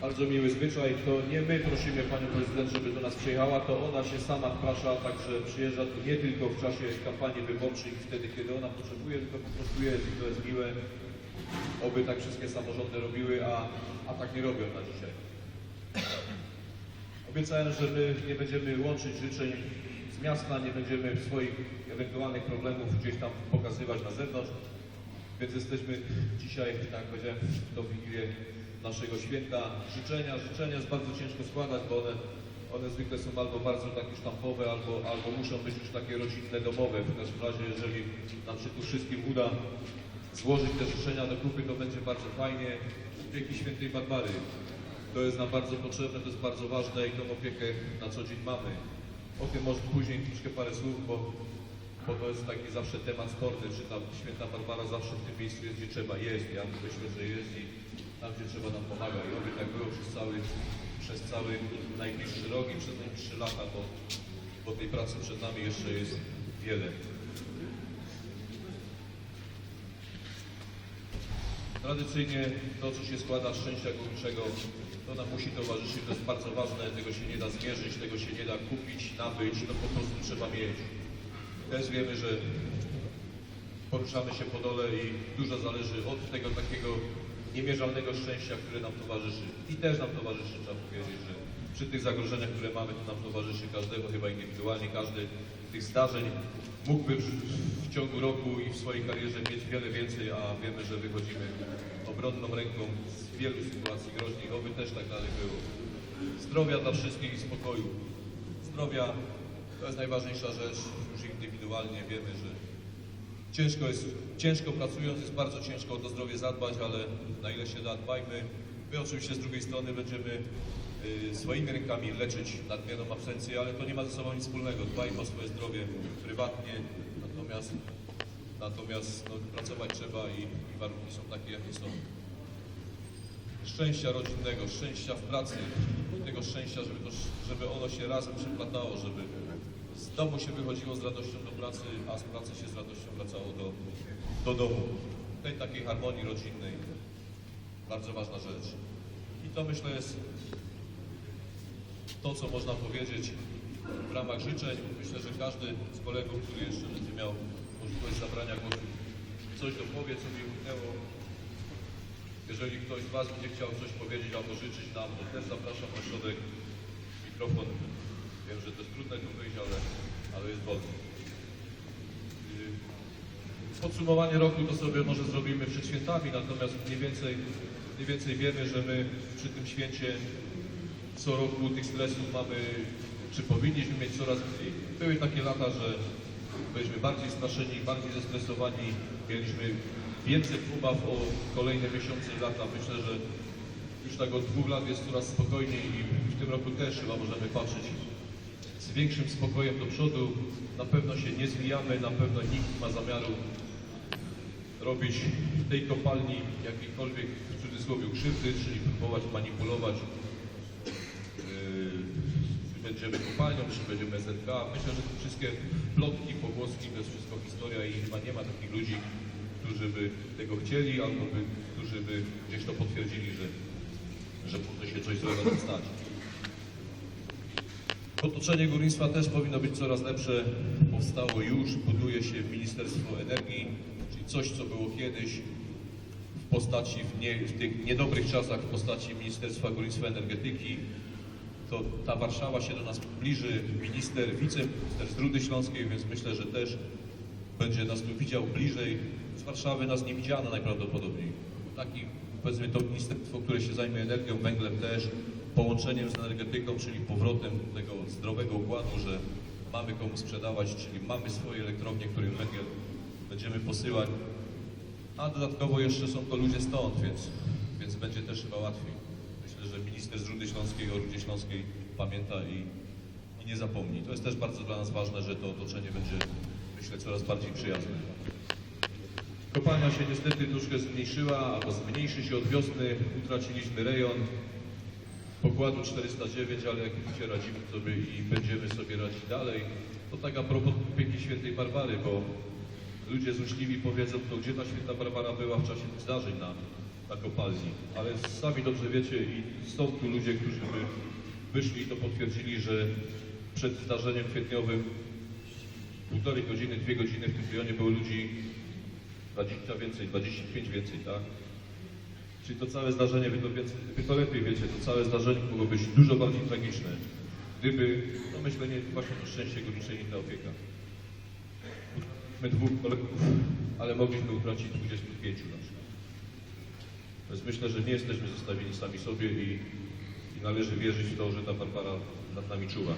Bardzo miły zwyczaj, to nie my prosimy Panią Prezydent, żeby do nas przyjechała, to ona się sama wprasza, także przyjeżdża tu nie tylko w czasie kampanii wyborczej, wtedy kiedy ona potrzebuje, tylko po prostu jest i to jest miłe. Oby tak wszystkie samorządy robiły, a tak nie robią na dzisiaj. Obiecałem, że my nie będziemy łączyć życzeń z miasta, nie będziemy swoich ewentualnych problemów gdzieś tam pokazywać na zewnątrz, więc jesteśmy dzisiaj, tak jak powiedziałem, w tą wigilię naszego święta. Życzenia jest bardzo ciężko składać, bo one zwykle są albo bardzo takie sztampowe, albo muszą być już takie rodzinne, domowe. W każdym razie, jeżeli nam się tu wszystkim uda złożyć te życzenia do kupy, to będzie bardzo fajnie. Opieki Świętej Barbary. To jest nam bardzo potrzebne, to jest bardzo ważne i tą opiekę na co dzień mamy. O tym może później troszkę parę słów, bo to jest taki zawsze temat sporny, czy tam Święta Barbara zawsze w tym miejscu jest, gdzie trzeba jest. Ja myślę, że jest i tam, gdzie trzeba nam pomaga. I oby tak było przez cały najbliższy rok i przez najbliższe lata, bo tej pracy przed nami jeszcze jest wiele. Tradycyjnie to, co się składa z szczęścia górniczego, to nam musi towarzyszyć, to jest bardzo ważne, tego się nie da zmierzyć, tego się nie da kupić, nabyć, to po prostu trzeba mieć. Też wiemy, że poruszamy się po dole i dużo zależy od tego takiego niemierzalnego szczęścia, które nam towarzyszy. I też nam towarzyszy, trzeba powiedzieć, że przy tych zagrożeniach, które mamy, to nam towarzyszy każdemu, chyba indywidualnie, każdy tych zdarzeń mógłby w ciągu roku i w swojej karierze mieć wiele więcej, a wiemy, że wychodzimy obronną ręką z wielu sytuacji groźnych, oby też tak dalej było. Zdrowia dla wszystkich i spokoju. Zdrowia to jest najważniejsza rzecz, już indywidualnie wiemy, że ciężko pracując jest bardzo ciężko o to zdrowie zadbać, ale na ile się da, dbajmy. My oczywiście z drugiej strony będziemy swoimi rękami leczyć nadmierną absencję, ale to nie ma ze sobą nic wspólnego. Dbajmy o swoje zdrowie prywatnie, natomiast no, pracować trzeba i warunki są takie, jakie są. Szczęścia rodzinnego, szczęścia w pracy, tego szczęścia, żeby ono się razem przeplatało, żeby z domu się wychodziło z radością do pracy, a z pracy się z radością wracało do domu. Tej takiej harmonii rodzinnej, bardzo ważna rzecz. I to myślę jest to, co można powiedzieć w ramach życzeń. Myślę, że każdy z kolegów, który jeszcze będzie miał możliwość zabrania głosu, coś dopowie, co mi umknęło. Jeżeli ktoś z Was będzie chciał coś powiedzieć albo życzyć nam, to też zapraszam na środek. Mikrofon. Wiem, że to jest trudne tu wyjść, ale jest wolny. Podsumowanie roku to sobie może zrobimy przed świętami, natomiast mniej więcej wiemy, że my przy tym święcie co roku tych stresów mamy, czy powinniśmy mieć coraz mniej. Były takie lata, że byliśmy bardziej straszeni, bardziej zestresowani, mieliśmy więcej obaw o kolejne miesiące i lata. Myślę, że już tak od 2 lat jest coraz spokojniej i w tym roku też chyba możemy patrzeć z większym spokojem do przodu. Na pewno się nie zwijamy, na pewno nikt nie ma zamiaru robić w tej kopalni jakiejkolwiek, w cudzysłowie, krzywdy, czyli próbować manipulować. Czy będziemy kopalnią, czy będziemy SZK. Myślę, że te wszystkie plotki, pogłoski, to jest wszystko historia i chyba nie ma takich ludzi, którzy by tego chcieli, albo którzy by gdzieś to potwierdzili, że może się coś złego stać. Otoczenie górnictwa też powinno być coraz lepsze. Powstało już, buduje się Ministerstwo Energii, czyli coś, co było kiedyś w postaci, w tych niedobrych czasach w postaci Ministerstwa Górnictwa i Energetyki. To ta Warszawa się do nas zbliży, wiceminister z Rudy Śląskiej, więc myślę, że też będzie nas tu widział bliżej. Z Warszawy nas nie widziano najprawdopodobniej. Taki, powiedzmy, to ministerstwo, które się zajmie energią, węglem też, połączeniem z energetyką, czyli powrotem tego zdrowego układu, że mamy komu sprzedawać, czyli mamy swoje elektrownie, którym węgiel będziemy posyłać, a dodatkowo jeszcze są to ludzie stąd, więc będzie też chyba łatwiej. Myślę, że minister z Rudy Śląskiej o Rudzie Śląskiej pamięta i nie zapomni. To jest też bardzo dla nas ważne, że to otoczenie będzie, myślę, coraz bardziej przyjazne. Kopalnia się niestety troszkę zmniejszyła, albo zmniejszy się od wiosny. Utraciliśmy rejon pokładu 409, ale jak widzicie, radzimy sobie i będziemy sobie radzić dalej. To tak a propos opieki Świętej Barbary, bo ludzie złośliwi powiedzą, to gdzie ta Święta Barbara była w czasie tych zdarzeń na na kopalni. Ale sami dobrze wiecie i są tu ludzie, którzy by wyszli i to potwierdzili, że przed zdarzeniem kwietniowym 1,5 godziny, 2 godziny w tym rejonie było ludzi 20 więcej, 25 więcej, tak? Czyli to całe zdarzenie, wy to lepiej wiecie, to całe zdarzenie mogło być dużo bardziej tragiczne, gdyby, no myślę, nie, właśnie to szczęście go liczy nie ta opieka. My 2 kolegów, ale mogliśmy utracić 25 na przykład. Więc myślę, że nie jesteśmy zostawieni sami sobie i należy wierzyć w to, że ta Barbara nad nami czuwa.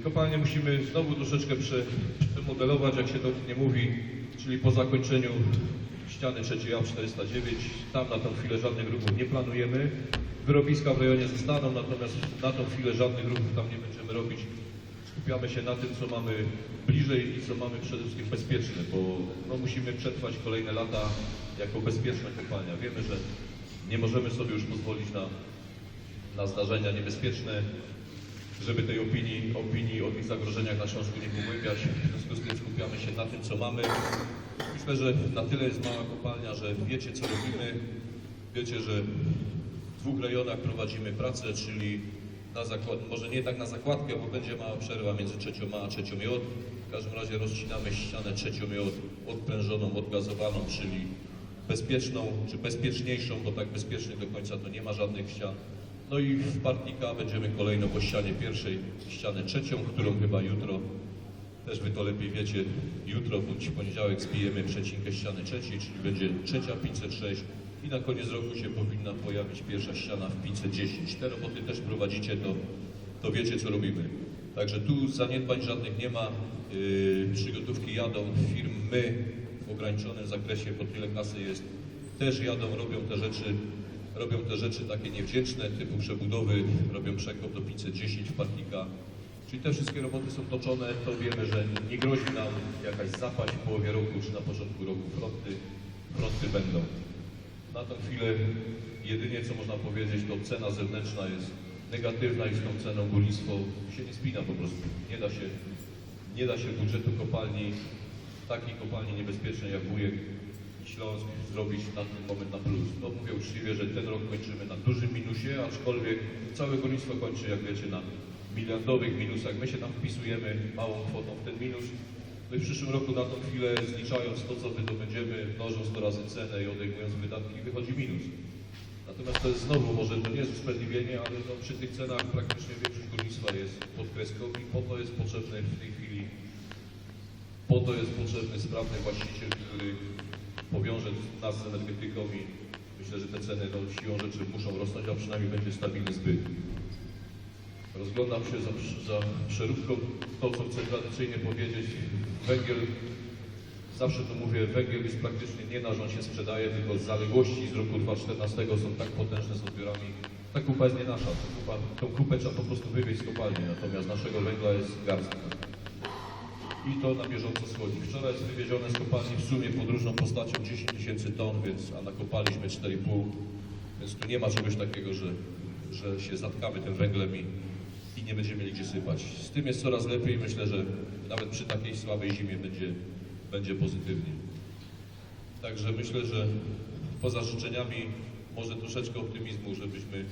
Kopalnię musimy znowu troszeczkę przemodelować, jak się to nie mówi, czyli po zakończeniu ściany 3A 409, tam na tą chwilę żadnych ruchów nie planujemy. Wyrobiska w rejonie zostaną, natomiast na tą chwilę żadnych ruchów tam nie będziemy robić. Skupiamy się na tym, co mamy bliżej i co mamy przede wszystkim bezpieczne, bo no, musimy przetrwać kolejne lata jako bezpieczna kopalnia. Wiemy, że nie możemy sobie już pozwolić na zdarzenia niebezpieczne, żeby tej opinii o tych zagrożeniach na Śląsku nie pogłębiać. W związku z tym skupiamy się na tym, co mamy. Myślę, że na tyle jest mała kopalnia, że wiecie, co robimy. Wiecie, że w 2 rejonach prowadzimy pracę, czyli na zakład, może nie tak na zakładkę, bo będzie mała przerwa między 3 a 3 J. W każdym razie rozcinamy ścianę 3 J odprężoną, odgazowaną, czyli bezpieczną, czy bezpieczniejszą, bo tak bezpiecznie do końca to nie ma żadnych ścian. No i w Partnika będziemy kolejno po ścianie pierwszej, ścianę 3, którą chyba jutro, też wy to lepiej wiecie, jutro bądź w poniedziałek zbijemy przecinkę ściany 3, czyli będzie 3 506 i na koniec roku się powinna pojawić pierwsza ściana w 510. Te roboty też prowadzicie, to wiecie, co robimy. Także tu zaniedbań żadnych nie ma, przygotówki jadą, firm my w ograniczonym zakresie, bo tyle kasy jest, też jadą, robią te rzeczy takie niewdzięczne, typu przebudowy, robią przekop do 510 w Partnika. Czyli te wszystkie roboty są toczone, to wiemy, że nie grozi nam jakaś zapaść w połowie roku czy na początku roku. Fronty będą. Na tą chwilę jedynie co można powiedzieć, to cena zewnętrzna jest negatywna i z tą ceną górnictwo się nie spina po prostu. Nie da się budżetu kopalni, takiej kopalni niebezpiecznej jak Wujek Śląsk zrobić na ten moment na plus. To mówię uczciwie, że ten rok kończymy na dużym minusie, aczkolwiek całe górnictwo kończy, jak wiecie, na miliardowych minusach. My się tam wpisujemy małą kwotą w ten minus. My w przyszłym roku na tą chwilę, zliczając to, co wydobędziemy, mnożąc to razy cenę i odejmując wydatki, wychodzi minus. Natomiast to jest znowu, może to nie jest usprawiedliwienie, ale no, przy tych cenach praktycznie większość górnictwa jest pod kreską i po to jest potrzebny w tej chwili, sprawny właściciel, który powiąże nas z energetyką i myślę, że te ceny no, siłą rzeczy muszą rosnąć, a przynajmniej będzie stabilny zbyt. Rozglądam się za przeróbką. To, co chcę tradycyjnie powiedzieć, węgiel, zawsze to mówię, węgiel jest praktycznie nie nasz, on się sprzedaje, tylko zaległości z roku 2014 są tak potężne z odbiorami. Ta kupa jest nie nasza, tą kupę trzeba po prostu wywieźć z kopalni, natomiast naszego węgla jest garstka. I to na bieżąco schodzi. Wczoraj jest wywiezione z kopalni w sumie pod różną postacią 10 000 ton, a nakopaliśmy 4,5, więc tu nie ma czegoś takiego, że się zatkamy tym węglem i nie będziemy mieli gdzie sypać. Z tym jest coraz lepiej. Myślę, że nawet przy takiej słabej zimie będzie pozytywnie. Także myślę, że poza życzeniami może troszeczkę optymizmu, żebyśmy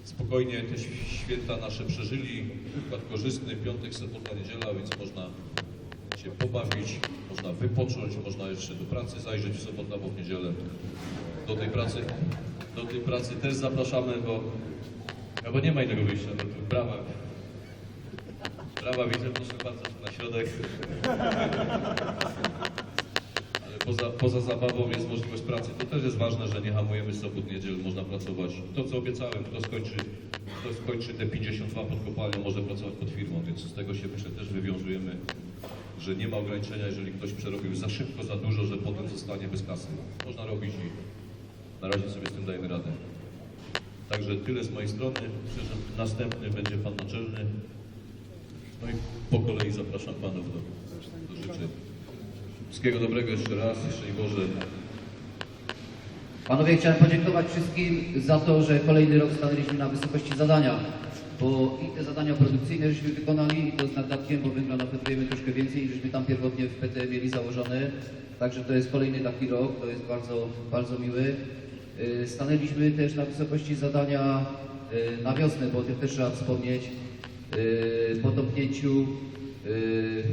spokojnie te święta nasze przeżyli. Układ korzystny, piątek, sobota, niedziela, więc można się pobawić, można wypocząć, można jeszcze do pracy zajrzeć w sobotę albo w niedzielę. Do tej pracy też zapraszamy, bo nie ma innego wyjścia. Brawa widzę, proszę bardzo, na środek. Ale poza zabawą jest możliwość pracy. To też jest ważne, że nie hamujemy sobot, niedziel, można pracować. To, co obiecałem, kto skończy te 52 pod kopalnią, może pracować pod firmą, więc z tego się myślę też wywiązujemy, że nie ma ograniczenia, jeżeli ktoś przerobił za szybko, za dużo, że potem zostanie bez kasy. Można robić i na razie sobie z tym dajemy radę. Także tyle z mojej strony. Myślę, że następny będzie pan naczelny. No i po kolei zapraszam panów do życzeń. Wszystkiego dobrego jeszcze raz, szczęść Boże. Panowie, chciałem podziękować wszystkim za to, że kolejny rok stanęliśmy na wysokości zadania. bo i te zadania produkcyjne żeśmy wykonali, i to z naddatkiem, bo węgla napędzujemy troszkę więcej niż żeśmy tam pierwotnie w PT mieli założone. Także to jest kolejny taki rok, to jest bardzo, bardzo miły. Stanęliśmy też na wysokości zadania na wiosnę, bo o tym też trzeba wspomnieć. Po topnięciu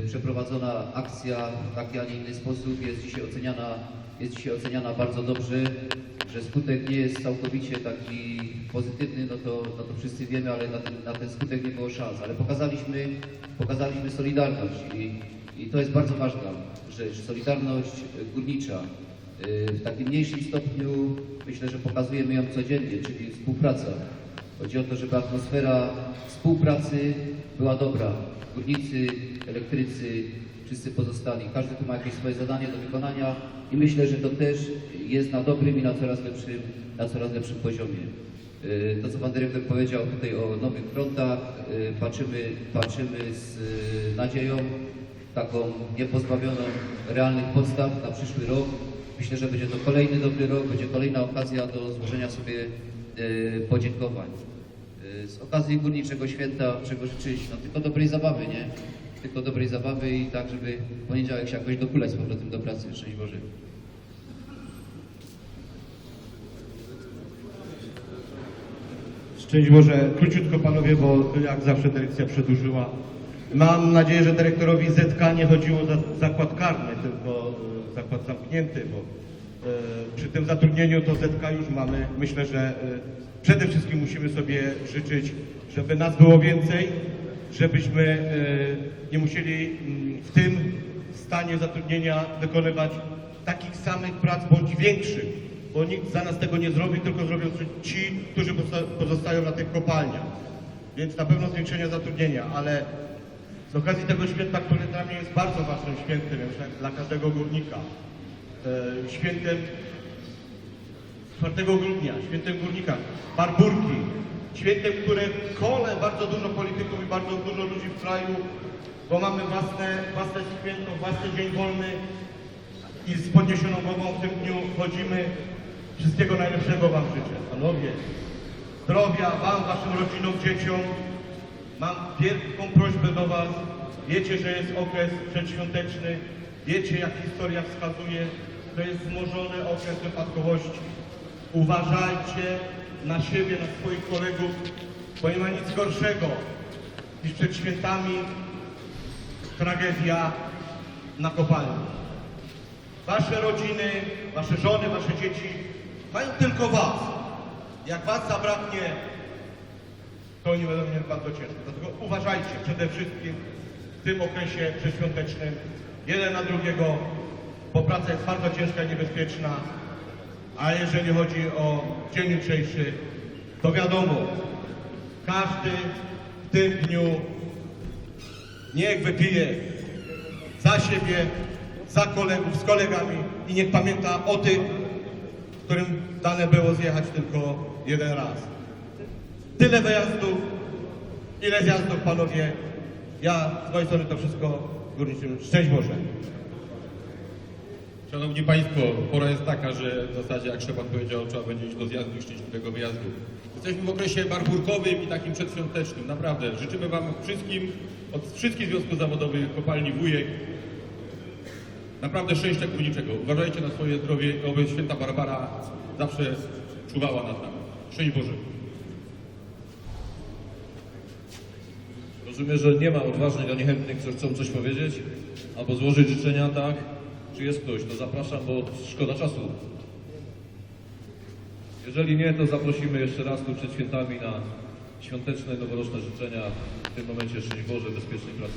przeprowadzona akcja w taki, a nie inny sposób jest dzisiaj oceniana bardzo dobrze. Że skutek nie jest całkowicie taki pozytywny, no to wszyscy wiemy, ale na ten skutek nie było szans. Ale pokazaliśmy solidarność i to jest bardzo ważna rzecz. Solidarność górnicza. W takim mniejszym stopniu myślę, że pokazujemy ją codziennie, czyli współpraca. Chodzi o to, żeby atmosfera współpracy była dobra. Górnicy, elektrycy, wszyscy pozostali. Każdy tu ma jakieś swoje zadanie do wykonania i myślę, że to też jest na dobrym i na coraz lepszym poziomie. To, co pan dyrektor powiedział tutaj o nowych frontach, patrzymy z nadzieją, taką niepozbawioną realnych podstaw na przyszły rok. Myślę, że będzie to kolejny dobry rok, będzie kolejna okazja do złożenia sobie podziękowań. Z okazji Górniczego Święta, czego życzyć? No tylko dobrej zabawy, nie? Tylko dobrej zabawy i tak, żeby w poniedziałek się jakoś dokulać z powrotem do pracy. Szczęść Boże. Szczęść Boże. Króciutko panowie, bo jak zawsze dyrekcja przedłużyła. Mam nadzieję, że dyrektorowi ZK nie chodziło o zakład karny, tylko zakład zamknięty, bo przy tym zatrudnieniu to ZK już mamy. Myślę, że przede wszystkim musimy sobie życzyć, żeby nas było więcej, żebyśmy nie musieli w tym stanie zatrudnienia wykonywać takich samych prac bądź większych, bo nikt za nas tego nie zrobi, tylko zrobią ci, którzy pozostają na tych kopalniach. Więc na pewno zwiększenie zatrudnienia, ale z okazji tego święta, które dla mnie jest bardzo ważnym świętem, dla każdego górnika, świętem 4 grudnia, świętem górnika, Barburki, świętem, które kole bardzo dużo polityków i bardzo dużo ludzi w kraju, bo mamy własne święto, własny dzień wolny i z podniesioną głową w tym dniu chodzimy. Wszystkiego najlepszego wam życzę, panowie. Zdrowia wam, waszym rodzinom, dzieciom. Mam wielką prośbę do was. Wiecie, że jest okres przedświąteczny. Wiecie, jak historia wskazuje, to jest wzmożony okres wypadkowości. Uważajcie na siebie, na swoich kolegów, bo nie ma nic gorszego niż przed świętami tragedia na kopalni. Wasze rodziny, wasze żony, wasze dzieci mają tylko was. Jak was zabraknie, to oni będą mieli bardzo ciężko. Dlatego uważajcie przede wszystkim w tym okresie przedświątecznym jeden na drugiego, bo praca jest bardzo ciężka i niebezpieczna. A jeżeli chodzi o dzień jutrzejszy, to wiadomo, każdy w tym dniu niech wypije za siebie, za kolegów, z kolegami i niech pamięta o tych, którym dane było zjechać tylko jeden raz. Tyle wyjazdów, ile zjazdów, panowie. Ja z mojej strony to wszystko górniczym. Szczęść Boże. Szanowni Państwo, pora jest taka, że w zasadzie, jak Szczepan powiedział, trzeba będzie iść do zjazdu i szczęśliwego wyjazdu. Jesteśmy w okresie barburkowym i takim przedświątecznym. Naprawdę, życzymy Wam wszystkim, od wszystkich związków zawodowych, kopalni Wujek, naprawdę szczęścia górniczego. Uważajcie na swoje zdrowie, oby święta Barbara zawsze czuwała nad nami. Szczęść Boże. Rozumiem, że nie ma odważnych ani chętnych, którzy chcą coś powiedzieć albo złożyć życzenia, tak? Czy jest ktoś? To zapraszam, bo szkoda czasu. Jeżeli nie, to zaprosimy jeszcze raz tu przed świętami na świąteczne, noworoczne życzenia. W tym momencie szczęść Boże, bezpiecznej pracy.